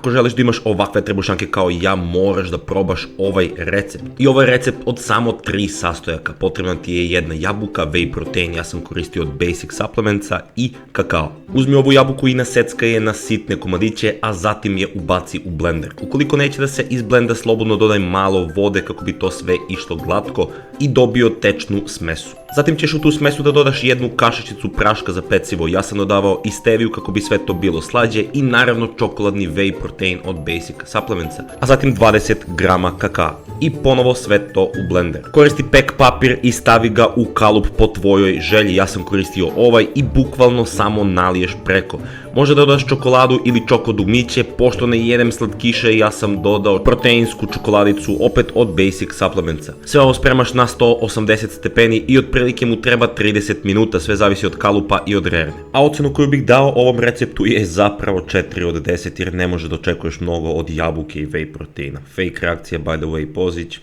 Ako želiš da imaš ovakve trebušanke kao i ja, moraš da probaš ovaj recept. I ovaj recept od samo 3 sastojaka. Potrebna ti je jedna jabuka, whey protein, ja sam koristio od Basic Supplementsa i kakao. Uzmi ovu jabuku i naseckaj je na sitne komadiće, a zatim je ubaci u blender. Ukoliko neće da se izblenda, slobodno dodaj malo vode kako bi to sve išlo glatko i dobio tečnu smesu. Zatim ćeš u tu smesu da dodaš jednu kašičicu praška za pecivo, ja sam dodavao i steviju kako bi sve to bilo slađe i naravno čokoladni whey protein od Basic Supplementsa, a zatim 20 grama kakaa i ponovo sve to u blender. Koristi pek papir i stavi ga u kalup po tvojoj želji, ja sam koristio ovaj i bukvalno samo naliješ preko. Može da dodaš čokoladu ili čokodugmiće, pošto ne jedem slatkiše ja sam dodao proteinsku čokoladicu opet od Basic Supplementsa. Sve ovo spremaš na 180 stepeni i otprilike mu treba 30 minuta, sve zavisi od kalupa i od rerne. A ocenu koju bih dao ovom receptu je zapravo 4 od 10 jer ne može da očekuješ mnogo od jabuke i whey proteina. Fake reakcija, by the way, Pozić.